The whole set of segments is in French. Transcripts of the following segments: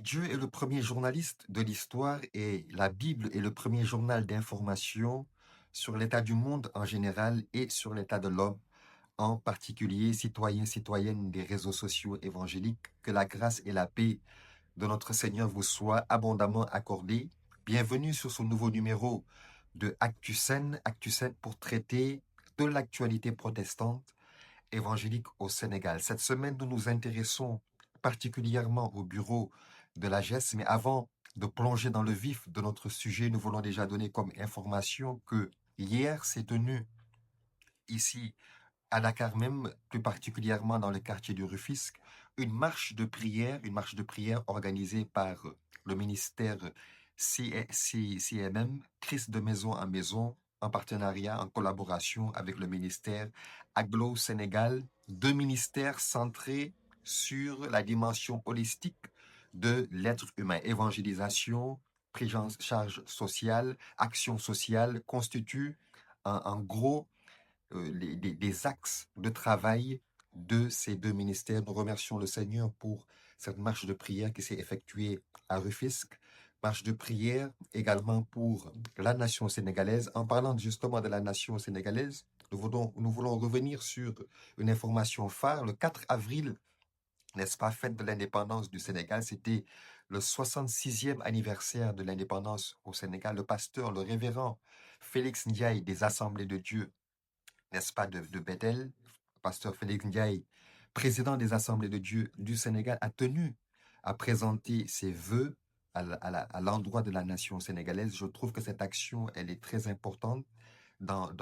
Dieu est le premier journaliste de l'histoire et la Bible est le premier journal d'information sur l'état du monde en général et sur l'état de l'homme, en particulier citoyens, citoyennes des réseaux sociaux évangéliques. Que la grâce et la paix de notre Seigneur vous soient abondamment accordées. Bienvenue sur ce nouveau numéro de Actu Scène pour traiter de l'actualité protestante évangélique au Sénégal. Cette semaine, nous nous intéressons particulièrement au bureau de la GES, mais avant de plonger dans le vif de notre sujet, nous voulons déjà donner comme information que hier s'est tenue ici à Dakar même, plus particulièrement dans le quartier du Rufisque, une marche de prière organisée par le ministère CMM, Christ de maison en maison, en partenariat, en collaboration avec le ministère Aglo Sénégal, deux ministères centrés sur la dimension holistique de l'être humain. Évangélisation, prise en charge sociale, action sociale constituent en gros des axes de travail de ces deux ministères. Nous remercions le Seigneur pour cette marche de prière qui s'est effectuée à Rufisque. Marche de prière également pour la nation sénégalaise. En parlant justement de la nation sénégalaise, nous voulons revenir sur une information phare. Le 4 avril, n'est-ce pas, fête de l'indépendance du Sénégal, c'était le 66e anniversaire de l'indépendance au Sénégal. Le pasteur, le révérend Félix Ndiaye des Assemblées de Dieu, n'est-ce pas, de Bethel, pasteur Félix Ndiaye, président des Assemblées de Dieu du Sénégal, a tenu à présenter ses vœux à l'endroit de la nation sénégalaise. Je trouve que cette action, elle est très importante dans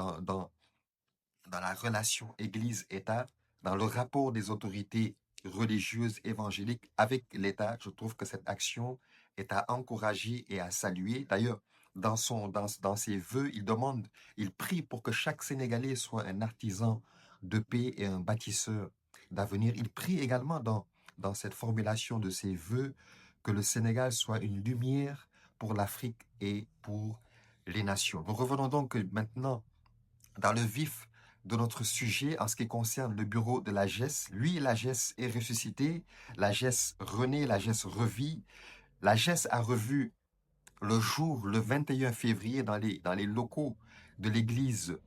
la relation Église-État, dans le rapport des autorités religieuses évangéliques avec l'État. Je trouve que cette action est à encourager et à saluer. D'ailleurs, dans ses vœux, il prie pour que chaque Sénégalais soit un artisan de paix et un bâtisseur d'avenir. Il prie également dans cette formulation de ses vœux que le Sénégal soit une lumière pour l'Afrique et pour les nations. Nous revenons donc maintenant dans le vif de notre sujet en ce qui concerne le bureau de la GES. Lui, la GES est ressuscité, la GES renaît, la GES revit. La GES a revu le jour, le 21 février, dans les locaux de l'église,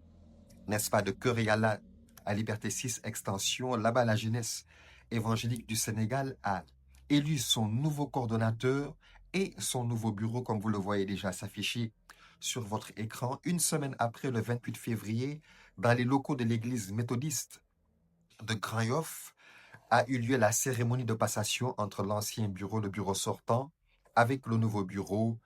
n'est-ce pas, de Cœur-et-Ala à Liberté 6 Extension. Là-bas, la jeunesse évangélique du Sénégal a élu son nouveau coordonnateur et son nouveau bureau, comme vous le voyez déjà s'afficher sur votre écran. Une semaine après, le 28 février, dans les locaux de l'église méthodiste de Grand Yoff, a eu lieu la cérémonie de passation entre l'ancien bureau, le bureau sortant, avec le nouveau bureau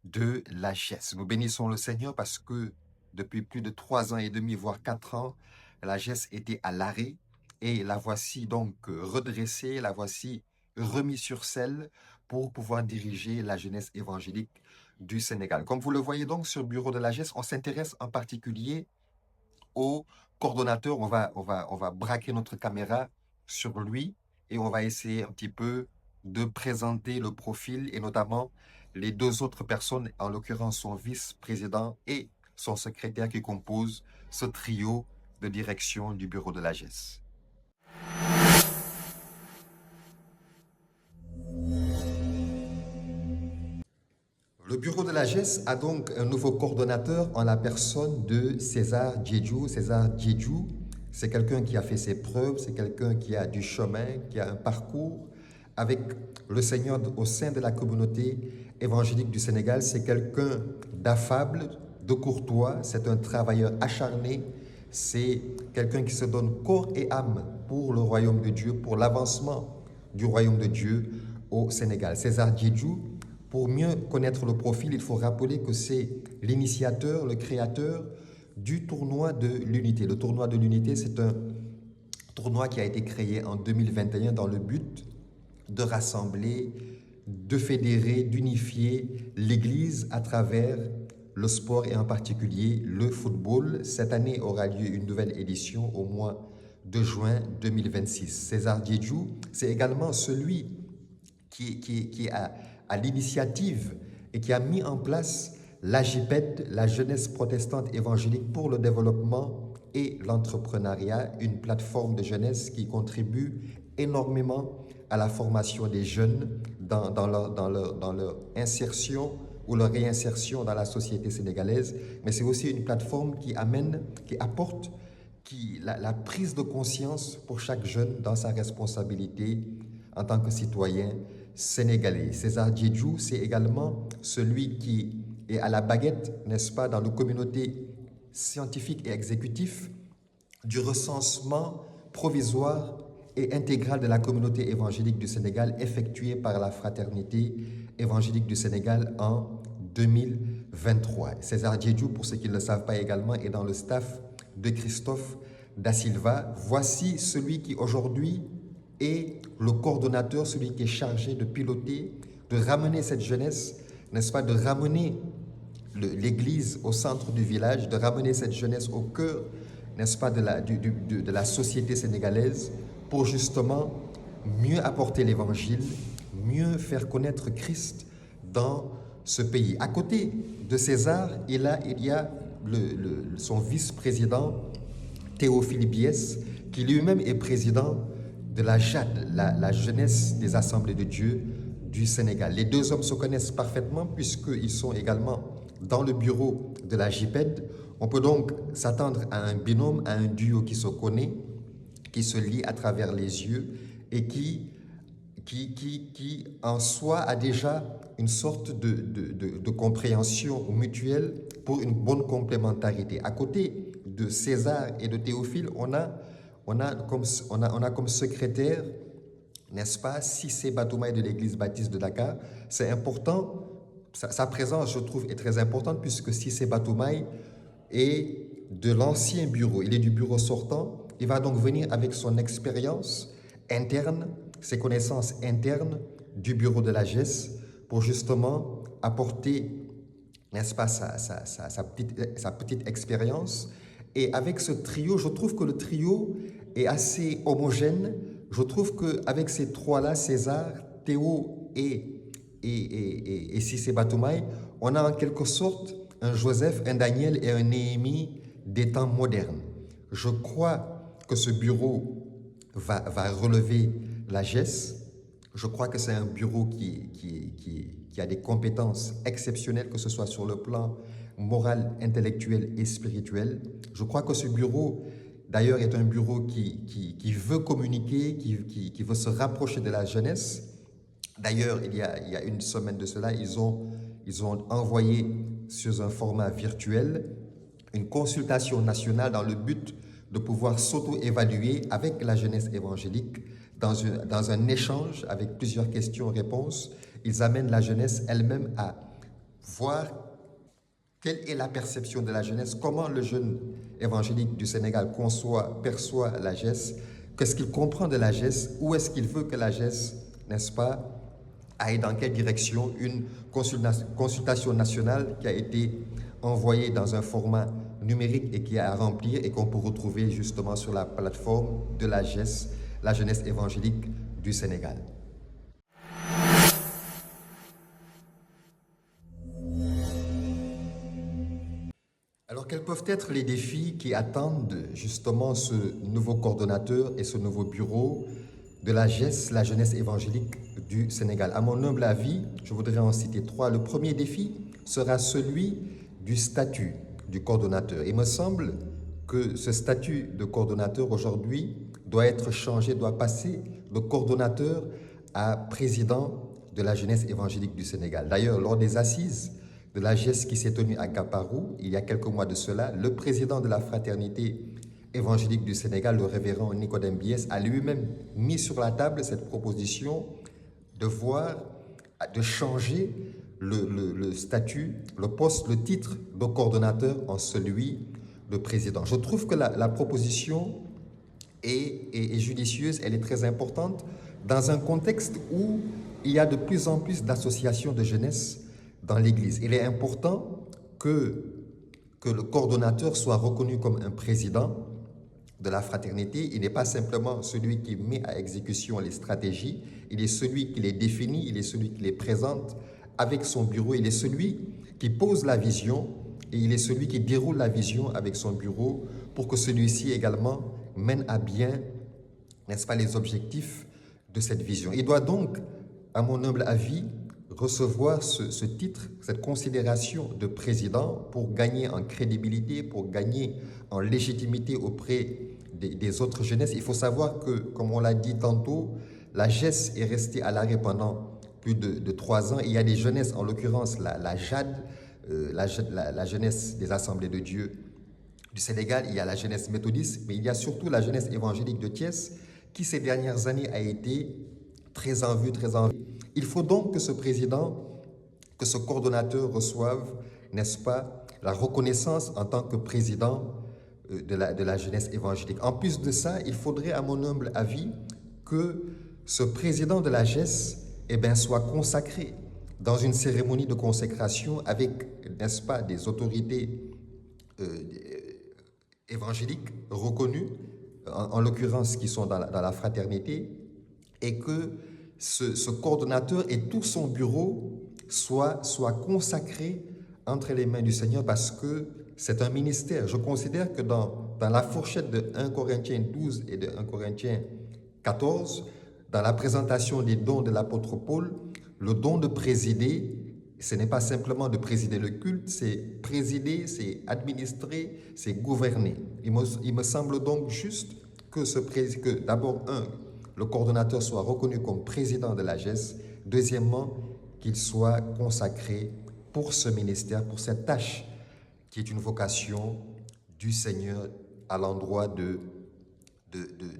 de la GES. Nous bénissons le Seigneur parce que depuis plus de 3 ans et demi, voire 4 ans, la GES était à l'arrêt et la voici donc redressée, la voici remise sur selle pour pouvoir diriger la jeunesse évangélique du Sénégal. Comme vous le voyez donc sur le bureau de la GES, on s'intéresse en particulier au coordonnateur. On va braquer notre caméra sur lui et on va essayer un petit peu de présenter le profil et notamment les deux autres personnes, en l'occurrence son vice-président et son secrétaire qui composent ce trio de direction du bureau de la GES. Le bureau de la GES a donc un nouveau coordonnateur en la personne de César Djedjou. César Djedjou, c'est quelqu'un qui a fait ses preuves, c'est quelqu'un qui a du chemin, qui a un parcours avec le Seigneur au sein de la communauté évangélique du Sénégal. C'est quelqu'un d'affable, de courtois, c'est un travailleur acharné, c'est quelqu'un qui se donne corps et âme pour le royaume de Dieu, pour l'avancement du royaume de Dieu au Sénégal. César Djedjou, pour mieux connaître le profil, il faut rappeler que c'est l'initiateur, le créateur du tournoi de l'unité. Le tournoi de l'unité, c'est un tournoi qui a été créé en 2021 dans le but de rassembler, de fédérer, d'unifier l'Église à travers le sport et en particulier le football. Cette année aura lieu une nouvelle édition au mois de juin 2026. César Djedjou, c'est également celui qui est à l'initiative et qui a mis en place l'AJPED, la Jeunesse protestante évangélique pour le développement et l'entrepreneuriat, une plateforme de jeunesse qui contribue énormément à la formation des jeunes dans leur insertion ou leur réinsertion dans la société sénégalaise, mais c'est aussi une plateforme qui apporte la prise de conscience pour chaque jeune dans sa responsabilité en tant que citoyen sénégalais. César Diédhiou, c'est également celui qui est à la baguette, n'est-ce pas, dans la communauté scientifique et exécutif du recensement provisoire et intégral de la communauté évangélique du Sénégal effectué par la Fraternité évangélique du Sénégal en 2023. César Diédhiou, pour ceux qui ne le savent pas également, est dans le staff de Christophe Da Silva. Voici celui qui aujourd'hui est le coordonnateur, celui qui est chargé de piloter, de ramener cette jeunesse, n'est-ce pas, de ramener l'Église au centre du village, de ramener cette jeunesse au cœur, n'est-ce pas, de la société sénégalaise pour justement mieux apporter l'Évangile, mieux faire connaître Christ dans ce pays. À côté de César, il y a son vice-président Théophile Biès, qui lui-même est président de la JAD, la Jeunesse des Assemblées de Dieu du Sénégal. Les deux hommes se connaissent parfaitement puisqu'ils sont également dans le bureau de la JPED. On peut donc s'attendre à un binôme, à un duo qui se connaît, qui se lie à travers les yeux et qui en soi a déjà une sorte de compréhension mutuelle pour une bonne complémentarité. À côté de César et de Théophile, on a comme secrétaire, n'est-ce pas, Cissé Batoumai de l'Église baptiste de Dakar. C'est important, sa présence, je trouve, est très importante puisque Cissé Batoumai est de l'ancien bureau, il est du bureau sortant. Il va donc venir avec son expérience interne, ses connaissances internes du bureau de la GES pour justement apporter, n'est-ce pas, sa petite expérience. Et avec ce trio, je trouve que le trio est assez homogène. Je trouve qu'avec ces trois-là, César, Théo et Cissé Batoumai, on a en quelque sorte un Joseph, un Daniel et un Néhémie des temps modernes. Je crois que ce bureau va relever la GES. Je crois que c'est un bureau qui a des compétences exceptionnelles, que ce soit sur le plan moral, intellectuel et spirituel. Je crois que ce bureau, d'ailleurs, est un bureau qui veut communiquer, qui veut se rapprocher de la jeunesse. D'ailleurs, il y a une semaine de cela, ils ont envoyé sur un format virtuel une consultation nationale dans le but de pouvoir s'auto-évaluer avec la jeunesse évangélique dans un échange avec plusieurs questions-réponses. Ils amènent la jeunesse elle-même à voir quelle est la perception de la jeunesse, comment le jeune évangélique du Sénégal perçoit la GES, qu'est-ce qu'il comprend de la GES, où est-ce qu'il veut que la GES, n'est-ce pas, aille dans quelle direction. Une consultation nationale qui a été envoyée dans un format numérique et qui est à remplir et qu'on peut retrouver justement sur la plateforme de la GES, la jeunesse évangélique du Sénégal. Alors, quels peuvent être les défis qui attendent justement ce nouveau coordonnateur et ce nouveau bureau de la GES, la jeunesse évangélique du Sénégal? À mon humble avis, je voudrais en citer trois. Le premier défi sera celui du statut du coordonnateur. Il me semble que ce statut de coordonnateur aujourd'hui doit être changé, doit passer de coordonnateur à président de la jeunesse évangélique du Sénégal. D'ailleurs, lors des assises de la GES qui s'est tenue à Gaparou, il y a quelques mois de cela, le président de la Fraternité évangélique du Sénégal, le révérend Nicodème Biès, a lui-même mis sur la table cette proposition de changer le statut, le poste, le titre de coordonnateur en celui de président. Je trouve que la proposition est judicieuse, elle est très importante dans un contexte où il y a de plus en plus d'associations de jeunesse dans l'Église. Il est important que le coordonnateur soit reconnu comme un président de la fraternité. Il n'est pas simplement celui qui met à exécution les stratégies, il est celui qui les définit, il est celui qui les présente avec son bureau, il est celui qui pose la vision et il est celui qui déroule la vision avec son bureau pour que celui-ci également mène à bien, n'est-ce pas, les objectifs de cette vision. Il doit donc à mon humble avis, recevoir ce titre, cette considération de président pour gagner en crédibilité, pour gagner en légitimité auprès des autres jeunesses. Il faut savoir que, comme on l'a dit tantôt, la GES est restée à l'arrêt pendant plus de 3 ans. Il y a des jeunesses, en l'occurrence la JAD, la jeunesse des Assemblées de Dieu du Sénégal, il y a la jeunesse méthodiste, mais il y a surtout la jeunesse évangélique de Thiès qui, ces dernières années, a été très en vue, très en vue. Il faut donc que ce président, que ce coordonnateur reçoive, n'est-ce pas, la reconnaissance en tant que président de la jeunesse évangélique. En plus de ça, il faudrait, à mon humble avis, que ce président de la GES soit consacré dans une cérémonie de consécration avec, n'est-ce pas, des autorités évangéliques reconnues, en l'occurrence qui sont dans la fraternité, et que ce coordonnateur et tout son bureau soient consacrés entre les mains du Seigneur, parce que c'est un ministère. Je considère que dans la fourchette de 1 Corinthiens 12 et de 1 Corinthiens 14, dans la présentation des dons de l'apôtre Paul, le don de présider, ce n'est pas simplement de présider le culte, c'est présider, c'est administrer, c'est gouverner. Il me semble donc juste que d'abord, le coordonnateur soit reconnu comme président de la GES, deuxièmement, qu'il soit consacré pour ce ministère, pour cette tâche qui est une vocation du Seigneur à l'endroit de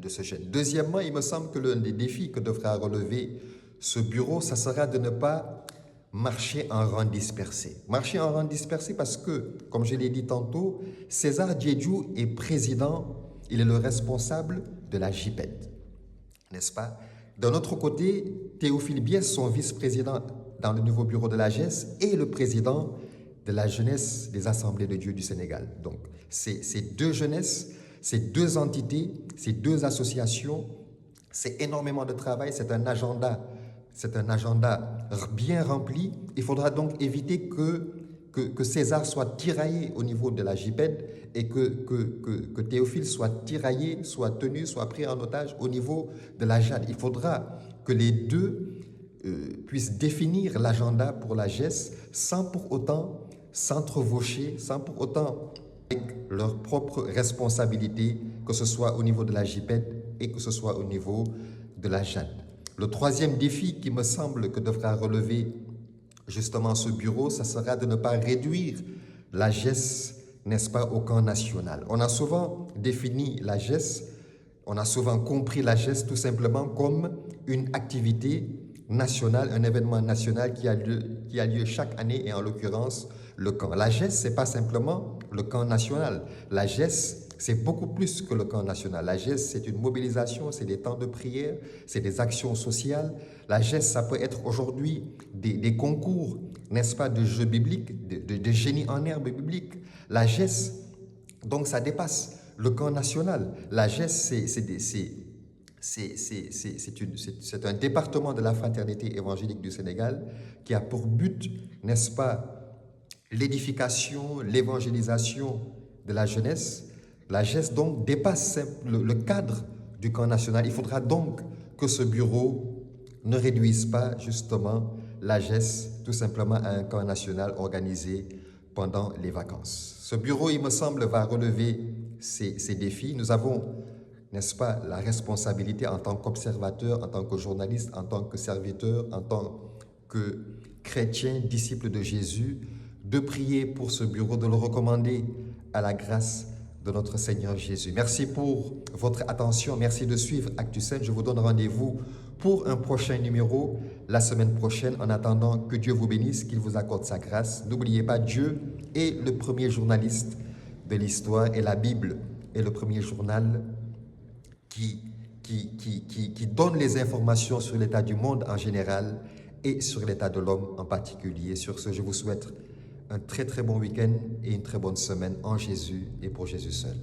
ce jeune. Deuxièmement, il me semble que l'un des défis que devra relever ce bureau, ça sera de ne pas marcher en rang dispersé. Marcher en rang dispersé parce que, comme je l'ai dit tantôt, César Diédhiou est président, il est le responsable de la JPED, n'est-ce pas? D'un autre côté, Théophile Biès, son vice-président dans le nouveau bureau de la GES, est le président de la jeunesse des Assemblées de Dieu du Sénégal. Donc, ces deux jeunesses, ces deux entités, ces deux associations, c'est énormément de travail, c'est un agenda bien rempli. Il faudra donc éviter que César soit tiraillé au niveau de la JPED et que Théophile soit tiraillé, soit tenu, soit pris en otage au niveau de la JAD. Il faudra que les deux puissent définir l'agenda pour la GES sans pour autant s'entrevaucher, sans pour autant avec leurs propres responsabilités, que ce soit au niveau de la JPED et que ce soit au niveau de la JAD. Le troisième défi qui me semble que devra relever justement ce bureau, ça sera de ne pas réduire la GES, n'est-ce pas, au camp national. On a souvent défini la GES, on a souvent compris la GES tout simplement comme une activité nationale, un événement national qui a lieu chaque année, et en l'occurrence le camp. La GES, ce n'est pas simplement le camp national. La GES, c'est beaucoup plus que le camp national. La GES, c'est une mobilisation, c'est des temps de prière, c'est des actions sociales. La GES, ça peut être aujourd'hui des concours, n'est-ce pas, de jeux bibliques, de génie en herbe biblique. La GES, donc ça dépasse le camp national. La GES, c'est un département de la fraternité évangélique du Sénégal qui a pour but, n'est-ce pas, l'édification, l'évangélisation de la jeunesse. La GES donc dépasse le cadre du camp national. Il faudra donc que ce bureau ne réduise pas justement la GES tout simplement à un camp national organisé pendant les vacances. Ce bureau, il me semble, va relever ces défis. Nous avons, n'est-ce pas, la responsabilité en tant qu'observateur, en tant que journaliste, en tant que serviteur, en tant que chrétien, disciple de Jésus, de prier pour ce bureau, de le recommander à la grâce de notre Seigneur Jésus. Merci pour votre attention. Merci de suivre ActuScène. Je vous donne rendez-vous pour un prochain numéro la semaine prochaine. En attendant, que Dieu vous bénisse, qu'il vous accorde sa grâce. N'oubliez pas, Dieu est le premier journaliste de l'histoire et la Bible est le premier journal qui donne les informations sur l'état du monde en général et sur l'état de l'homme en particulier. Sur ce, je vous souhaite un très très bon week-end et une très bonne semaine en Jésus et pour Jésus seul.